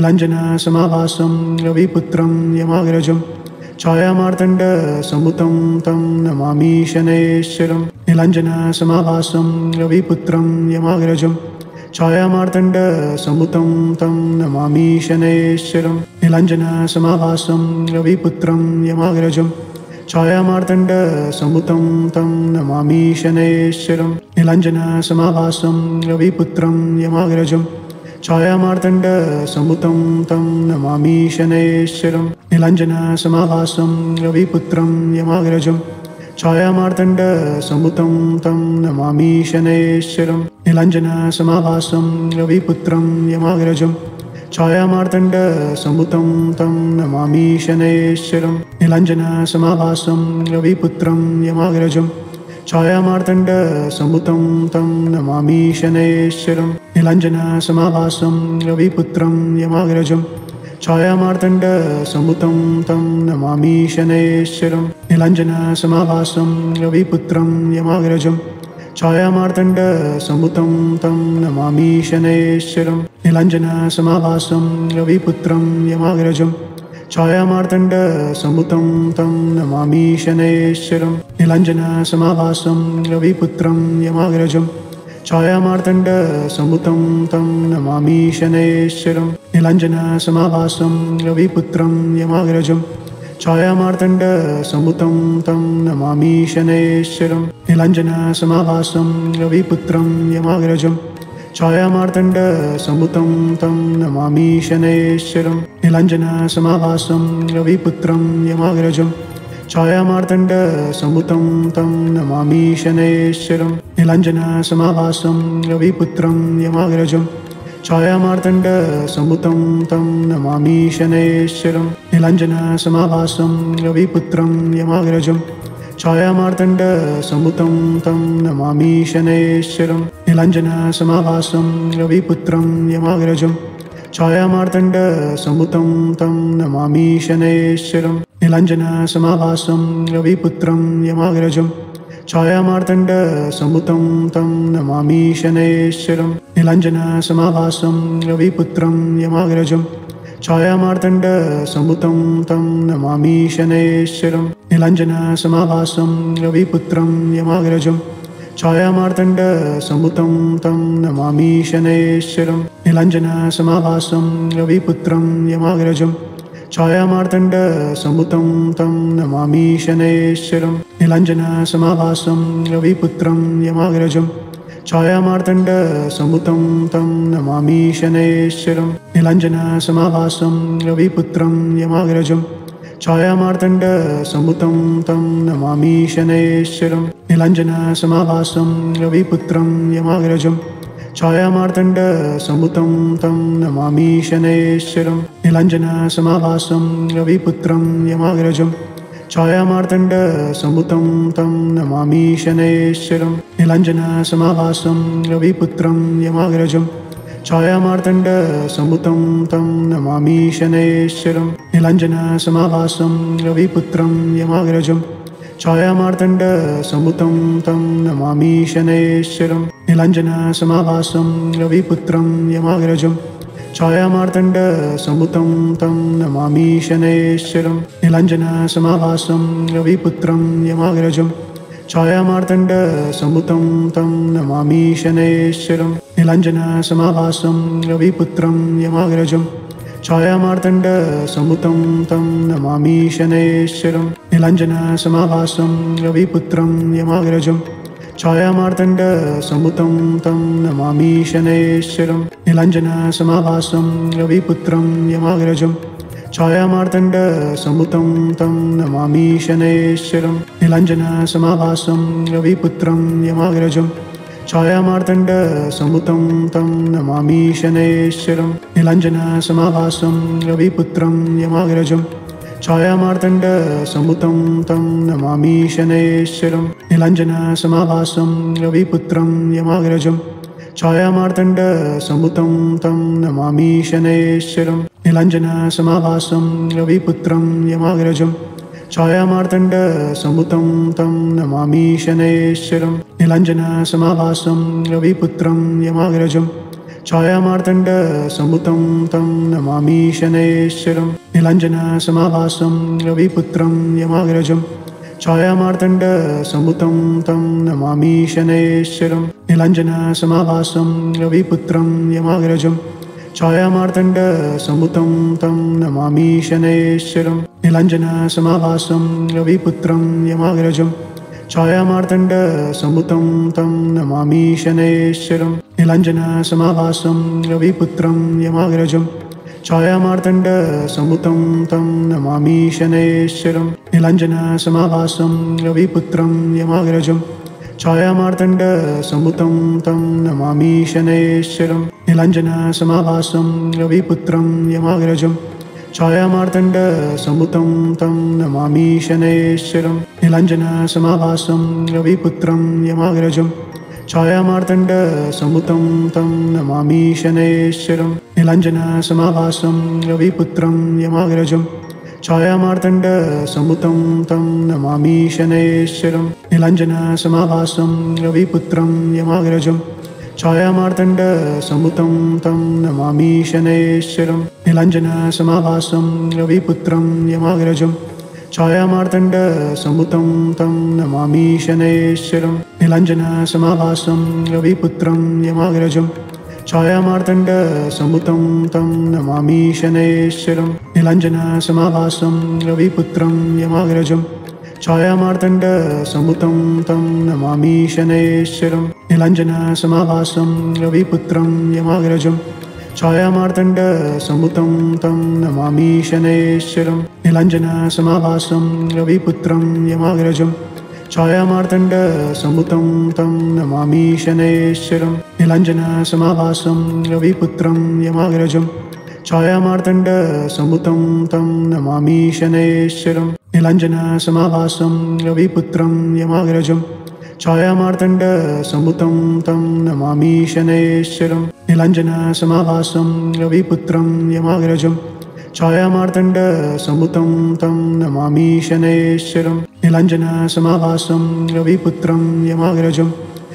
नीलाञ्जनसमाभासं रविपुत्रं यमाग्रजं छायामार्तण्डसम्भुतं तं नमामि शनैश्वरं। नीलाञ्जनसमाभासं रविपुत्रं यमाग्रजं छायामार्तण्डसम्भुतं तं नमामि शनैश्वरं। नीलाञ्जनसमाभासं रविपुत्रं यमाग्रजं छायामार्तण्डसम्भुतं तं नमामि शनैश्वरं। नीलाञ्जनसमाभासं रविपुत्रं यमाग्रजं छायामार्तण्डसम्भुतं तं नमामि शनैश्वरं। नीलाञ्जनसमाभासं रविपुत्रं यमाग्रजं छायामार्तण्डसम्भुतं तं नमामि शनैश्वरं। नीलाञ्जनसमाभासं रविपुत्रं यमाग्रजं छायामार्तण्डसम्भुतं तं नमामि शनैश्वरं। नीलाञ्जनसमाभासं रविपुत्रं यमाग्रजं छायामार्तण्डसम्भुतं तं नमामि शनैश्वरं। नीलाञ्जनसमाभासं रविपुत्रं यमाग्रजं छायामार्तण्डसम्भुतं तं नमामि शनैश्वरं। नीलाञ्जनसमाभासं रविपुत्रं यमाग्रजं छायामार्तण्डसम्भुतं तं नमामि शनैश्वरं। नीलाञ्जनसमाभासं रविपुत्रं यमाग्रजं छायामार्तण्डसम्भुतं तं नमामि शनैश्वरं। नीलाञ्जनसमाभासं रविपुत्रं यमाग्रजं छायामार्तण्डसम्भुतं तं नमामि शनैश्वरं। नीलाञ्जनसमाभासं रविपुत्रं यमाग्रजं छायामार्तण्डसम्भुतं तं नमामि शनैश्वरं। नीलाञ्जनसमाभासं रविपुत्रं यमाग्रजं छायामार्तण्डसम्भुतं तं नमामि शनैश्वरं। नीलाञ्जनसमाभासं रविपुत्रं यमाग्रजं छायामार्तण्डसम्भुतं तं नमामि शनैश्वरं। नीलाञ्जनसमाभासं रविपुत्रं यमाग्रजं छायामार्तण्डसम्भुतं तं नमामि शनैश्वरं। नीलाञ्जनसमाभासं रविपुत्रं यमाग्रजं छायामार्तण्डसम्भुतं तं नमामि शनैश्वरं। नीलाञ्जनसमाभासं रविपुत्रं यमाग्रजं छायामार्तण्डसम्भुतं तं नमामि शनैश्वरं। नीलाञ्जनसमाभासं रविपुत्रं यमाग्रजं छायामार्तण्डसम्भुतं तं नमामि शनैश्वरं। नीलाञ्जनसमाभासं रविपुत्रं यमाग्रजं छायामार्तण्डसम्भुतं तं नमामि शनैश्वरं। नीलाञ्जनसमाभासं रविपुत्रं यमाग्रजं छायामार्तण्डसम्भुतं तं नमामि शनैश्वरं। नीलाञ्जनसमाभासं रविपुत्रं यमाग्रजं छायामार्तण्डसम्भुतं तं नमामि शनैश्वरं। नीलाञ्जनसमाभासं रविपुत्रं यमाग्रजं छायामार्तण्डसम्भुतं तं नमामि शनैश्वरं। नीलाञ्जनसमाभासं रविपुत्रं यमाग्रजं छायामार्तण्डसम्भुतं तं नमामि शनैश्वरं। नीलाञ्जनसमाभासं रविपुत्रं यमाग्रजं छायामार्तण्डसम्भुतं तं नमामि शनैश्वरं। नीलाञ्जनसमाभासं रविपुत्रं यमाग्रजं छायामार्तण्डसम्भुतं तं नमामि शनैश्वरं। नीलाञ्जनसमाभासं रविपुत्रं यमाग्रजं छायामार्तण्डसम्भुतं तं नमामि शनैश्वरं। नीलाञ्जनसमाभासं रविपुत्रं यमाग्रजं छायामार्तण्डसम्भुतं तं नमामि शनैश्वरं। नीलाञ्जनसमाभासं रविपुत्रं यमाग्रजं छायामार्तण्डसम्भुतं तं नमामि शनैश्वरं। नीलाञ्जनसमाभासं रविपुत्रं यमाग्रजं छायामार्तण्डसम्भुतं तं नमामि शनैश्वरं। नीलाञ्जनसमाभासं रविपुत्रं यमाग्रजं छायामार्तण्डसम्भुतं तं नमामि शनैश्वरं। नीलाञ्जनसमाभासं रविपुत्रं यमाग्रजं छायामार्तण्डसम्भुतं तं नमामि शनैश्वरं। नीलाञ्जनसमाभासं रविपुत्रं यमाग्रजं छायामार्तण्डसम्भुतं तं नमामि शनैश्वरं। नीलाञ्जनसमाभासं रविपुत्रं यमाग्रजं छायामार्तण्डसम्भुतं तं नमामि शनैश्वरं। नीलाञ्जनसमाभासं रविपुत्रं यमाग्रजं छायामार्तण्डसम्भुतं तं नमामि शनैश्वरं। नीलाञ्जनसमाभासं रविपुत्रं यमाग्रजं छायामार्तण्डसम्भुतं तं नमामि शनैश्वरं। नीलाञ्जनसमाभासं रविपुत्रं यमाग्रजं छायामार्तण्डसम्भुतं तं नमामि शनैश्वरं। नीलाञ्जनसमाभासं रविपुत्रं यमाग्रजं छायामार्तण्डसम्भुतं तं नमामि शनैश्वरं नीलाञ्जनसमाभासं रविपुत्रं यमाग्रजं छायामार्तण्डसम्भुतं तं नमामि शनैश्वरं नीलाञ्जनसमाभासं रविपुत्रं यमाग्रजं छायामार्तण्डसम्भुतं तं नमामि शनैश्वरं नीलाञ्जनसमाभासं रविपुत्रं यमाग्रजं छायामार्तण्डसम्भुतं तं नमामि शनैश्वरं नीलाञ्जनसमाभासं रविपुत्रं यमाग्रजं छायामार्तण्डसम्भुतं तं नमामि शनैश्वरं नीलाञ्जनसमाभासं रविपुत्रं यमाग्रजं छायामार्तण्डसम्भुतं तं नमामि शनैश्वरं नीलाञ्जनसमाभासं रविपुत्रं यमाग्रजं छायामार्तण्डसम्भुतं तं नमामि शनैश्वरं नीलाञ्जनसमाभासं रविपुत्रं यमाग्रजं छायामार्तण्डसम्भुतं तं नमामि शनैश्वरं नीलाञ्जनसमाभासं रविपुत्रं यमाग्रजं छायामार्तण्डसम्भुतं तं नमामि शनैश्वरं नीलाञ्जनसमाभासं रविपुत्रं यमाग्रजं छायामार्तण्डसम्भुतं तं नमामि शनैश्वरं नीलाञ्जनसमाभासं रविपुत्रं यमाग्रजं छायामार्तण्डसम्भुतं तं नमामि शनैश्वरं नीलाञ्जनसमाभासं रविपुत्रं यमाग्रजं छायामार्तण्डसम्भुतं तं नमामि शनैश्वरं नीलाञ्जनसमाभासं रविपुत्रं यमाग्रजं छायामार्तण्डसम्भुतं तं नमामि शनैश्वरं नीलाञ्जनसमाभासं रविपुत्रं यमाग्रजं छायामार्तण्डसम्भुतं तं नमामि शनैश्वरं नीलाञ्जनसमाभासं रविपुत्रं यमाग्रजं छायामार्तण्डसम्भुतं तं नमामि शनैश्वरं नीलाञ्जनसमाभासं रविपुत्रं यमाग्रजं छायामार्तण्डसम्भुतं तं नमामि शनैश्वरं नीलाञ्जनसमाभासं रविपुत्रं यमाग्रजं छायामार्तण्डसम्भुतं तं नमामि शनैश्वरं नीलाञ्जनसमाभासं रविपुत्रं यमाग्रजं छायामार्तण्डसम्भुतं तं नमामि शनैश्वरं नीलाञ्जनसमाभासं रविपुत्रं यमाग्रजं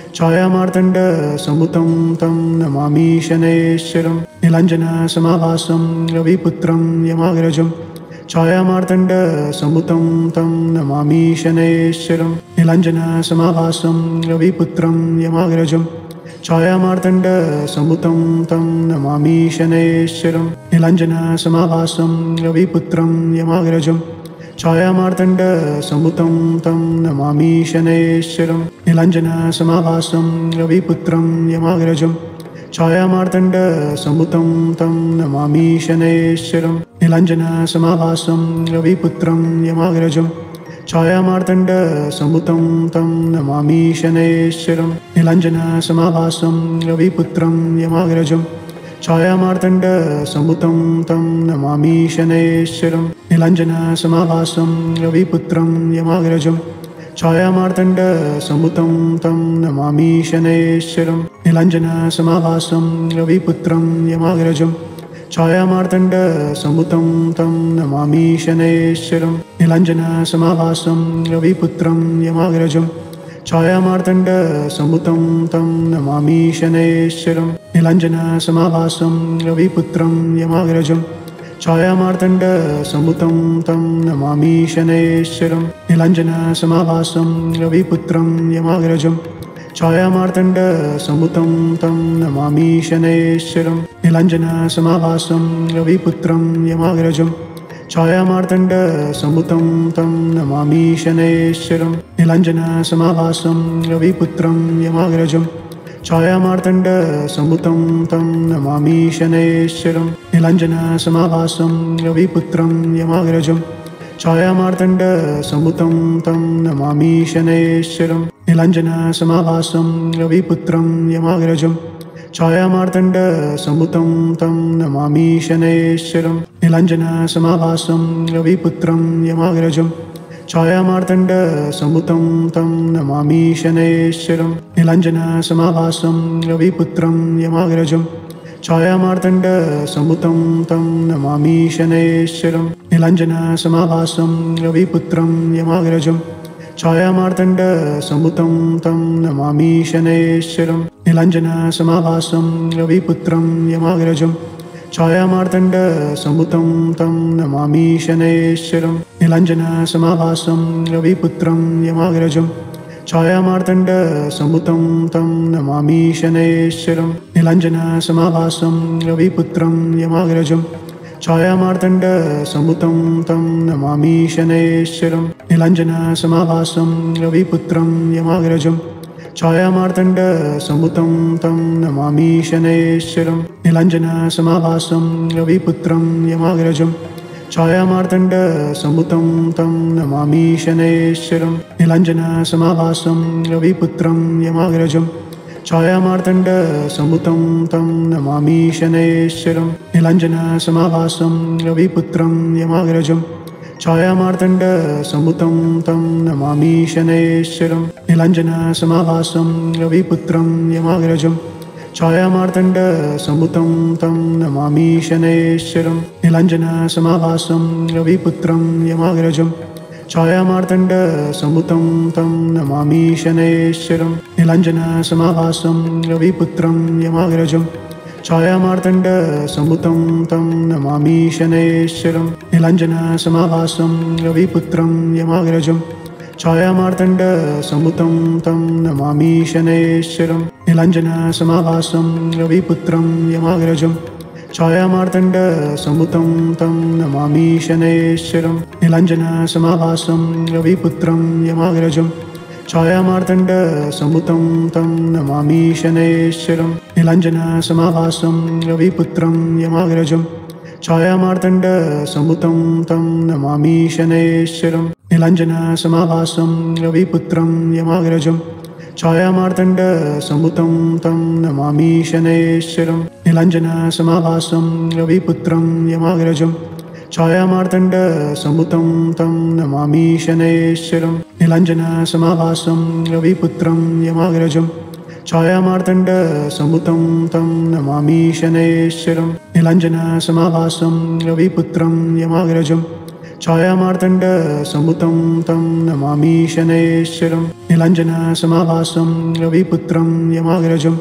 छायामार्तण्डसम्भुतं तं नमामि शनैश्वरं नीलाञ्जनसमाभासं रविपुत्रं यमाग्रजं छायामार्तण्डसम्भुतं तं नमामि शनैश्वरं नीलाञ्जनसमाभासं रविपुत्रं यमाग्रजं छायामार्तण्डसम्भुतं तं नमामि शनैश्वरं नीलाञ्जनसमाभासं रविपुत्रं यमाग्रजं छायामार्तण्डसम्भुतं तं नमामि शनैश्वरं नीलाञ्जनसमाभासं रविपुत्रं यमाग्रजं छायामार्तण्डसम्भुतं तं नमामि शनैश्वरं नीलाञ्जनसमाभासं रविपुत्रं यमाग्रजं छायामार्तण्डसम्भुतं तं नमामि शनैश्वरं नीलाञ्जनसमाभासं रविपुत्रं यमाग्रजं छायामार्तण्डसम्भुतं तं नमामि शनैश्वरं नीलाञ्जनसमाभासं रविपुत्रं यमाग्रजं छायामार्तण्डसम्भुतं तं नमामि शनैश्वरं नीलाञ्जनसमाभासं रविपुत्रं यमाग्रजं छायामार्तण्डसम्भुतं तं नमामि शनैश्वरं नीलाञ्जनसमाभासं रविपुत्रं यमाग्रजं छायामार्तण्डसम्भुतं तं नमामि शनैश्वरं नीलाञ्जनसमाभासं रविपुत्रं यमाग्रजं छायामार्तण्डसम्भुतं तं नमामि शनैश्वरं नीलाञ्जनसमाभासं रविपुत्रं यमाग्रजं छायामार्तण्डसम्भुतं तं नमामि शनैश्वरं नीलाञ्जनसमाभासं रविपुत्रं यमाग्रजं छायामार्तण्डसम्भुतं तं नमामि शनैश्वरं नीलाञ्जनसमाभासं रविपुत्रं यमाग्रजं छायामार्तण्डसम्भुतं तं नमामि शनैश्वरं नीलाञ्जनसमाभासं रविपुत्रं यमाग्रजं छायामार्तण्डसम्भुतं तं नमामि शनैश्वरं नीलाञ्जनसमाभासं रविपुत्रं यमाग्रजं छायामार्तण्डसम्भुतं तं नमामि शनैश्वरं नीलाञ्जनसमाभासं रविपुत्रं यमाग्रजं छायामार्तण्डसम्भुतं तं नमामि शनैश्वरं नीलाञ्जनसमाभासं रविपुत्रं यमाग्रजं छायामार्तण्डसम्भुतं तं नमामि शनैश्वरं नीलाञ्जनसमाभासं रविपुत्रं यमाग्रजं छायामार्तण्डसम्भुतं तं नमामि शनैश्वरं नीलाञ्जनसमाभासं रविपुत्रं यमाग्रजं छायामार्तण्डसम्भुतं तं नमामि शनैश्वरं नीलाञ्जनसमाभासं रविपुत्रं यमाग्रजं छायामार्तण्डसम्भुतं तं नमामि शनैश्वरं नीलाञ्जनसमाभासं रविपुत्रं यमाग्रजं छायामार्तण्डसम्भुतं तं नमामि शनैश्वरं नीलाञ्जनसमाभासं रविपुत्रं यमाग्रजं छायामार्तण्डसम्भुतं तं नमामि शनैश्वरं नीलाञ्जनसमाभासं रविपुत्रं यमाग्रजं छायामार्तण्डसम्भुतं तं नमामि शनैश्वरं नीलाञ्जनसमाभासं रविपुत्रं यमाग्रजं छायामार्तण्डसम्भुतं तं नमामि शनैश्वरं नीलाञ्जनसमाभासं रविपुत्रं यमाग्रजं छायामार्तण्डसम्भुतं तं नमामि शनैश्वरं नीलाञ्जनसमाभासं रविपुत्रं यमाग्रजं छायामार्तण्डसम्भुतं तं नमामि शनैश्वरं नीलाञ्जनसमाभासं रविपुत्रं यमाग्रजं छायामार्तण्डसम्भुतं तं नमामि शनैश्वरं नीलाञ्जनसमाभासं रविपुत्रं यमाग्रजं छायामार्तण्डसम्भुतं तं नमामि शनैश्वरं नीलाञ्जनसमाभासं रविपुत्रं यमाग्रजं छायामार्तण्डसम्भुतं तं नमामि शनैश्वरं नीलाञ्जनसमाभासं रविपुत्रं यमाग्रजं छायामार्तण्डसम्भुतं तं नमामि शनैश्वरं नीलाञ्जनसमाभासं रविपुत्रं यमाग्रजं छायामार्तण्डसम्भुतं तं नमामि शनैश्वरं नीलाञ्जनसमाभासं रविपुत्रं यमाग्रजं छायामार्तण्डसम्भुतं तं नमामि शनैश्वरं नीलाञ्जनसमाभासं रविपुत्रं यमाग्रजं छायामार्तण्डसम्भुतं तं नमामि शनैश्वरं नीलाञ्जनसमाभासं रविपुत्रं यमाग्रजं छायामार्तण्डसम्भुतं तं नमामि शनैश्वरं नीलाञ्जनसमाभासं रविपुत्रं यमाग्रजं छायामार्तण्डसम्भुतं तं नमामि शनैश्वरं नीलाञ्जनसमाभासं रविपुत्रं यमाग्रजं छायामार्तण्डसम्भुतं तं नमामि शनैश्वरं नीलाञ्जनसमाभासं रविपुत्रं यमाग्रजं छायामार्तण्डसम्भुतं तं नमामि शनैश्वरं नीलाञ्जनसमाभासं रविपुत्रं यमाग्रजं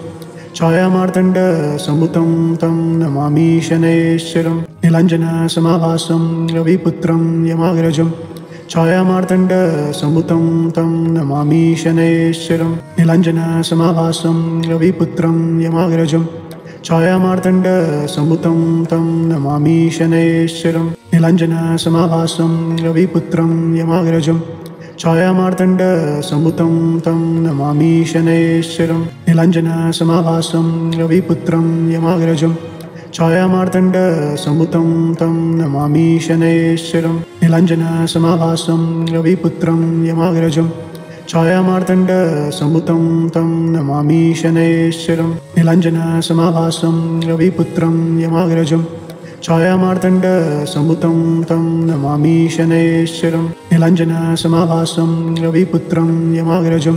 छायामार्तण्डसम्भुतं तं नमामि शनैश्वरं नीलाञ्जनसमाभासं रविपुत्रं यमाग्रजं छायामार्तण्डसम्भुतं तं नमामि शनैश्वरं नीलाञ्जनसमाभासं रविपुत्रं यमाग्रजं छायामार्तण्डसम्भुतं तं नमामि शनैश्वरं नीलाञ्जनसमाभासं रविपुत्रं यमाग्रजं छायामार्तण्डसम्भुतं तं नमामि शनैश्वरं नीलाञ्जनसमाभासं रविपुत्रं यमाग्रजं छायामार्तण्डसम्भुतं तं नमामि शनैश्वरं नीलाञ्जनसमाभासं रविपुत्रं यमाग्रजं छायामार्तण्डसम्भुतं तं नमामि शनैश्वरं नीलाञ्जनसमाभासं रविपुत्रं यमाग्रजं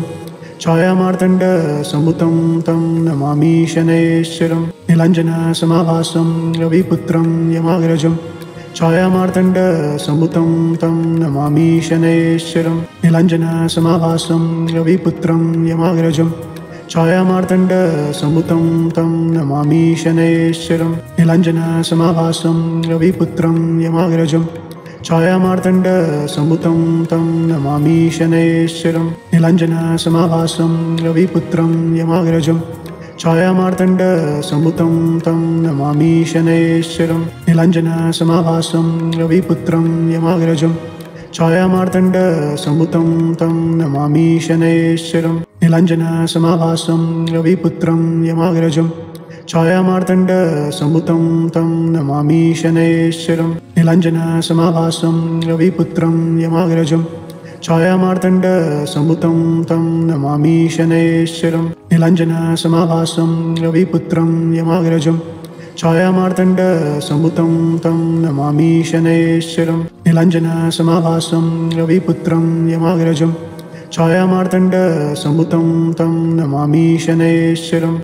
छायामार्तण्डसम्भुतं तं नमामि शनैश्वरं नीलाञ्जनसमाभासं रविपुत्रं यमाग्रजं छायामार्तण्डसम्भुतं तं नमामि शनैश्वरं नीलाञ्जनसमाभासं रविपुत्रं यमाग्रजं छायामार्तण्डसम्भुतं तं नमामि शनैश्वरं नीलाञ्जनसमाभासं रविपुत्रं यमाग्रजं छायामार्तण्डसम्भुतं तं नमामि शनैश्वरं नीलाञ्जनसमाभासं रविपुत्रं यमाग्रजं छायामार्तण्डसम्भुतं तं नमामि शनैश्वरं नीलाञ्जनसमाभासं रविपुत्रं यमाग्रजं छायामार्तण्डसम्भुतं तं नमामि शनैश्वरं नीलाञ्जनसमाभासं रविपुत्रं यमाग्रजं छायामार्तण्डसम्भुतं तं नमामि शनैश्वरं नीलाञ्जनसमाभासं रविपुत्रं यमाग्रजं छायामार्तण्डसम्भुतं तं नमामि शनैश्वरं नीलाञ्जनसमाभासं रविपुत्रं यमाग्रजं छायामार्तण्डसम्भुतं तं नमामि शनैश्वरं नीलाञ्जनसमाभासं रविपुत्रं यमाग्रजं छायामार्तण्डसम्भुतं तं नमामि शनैश्वरं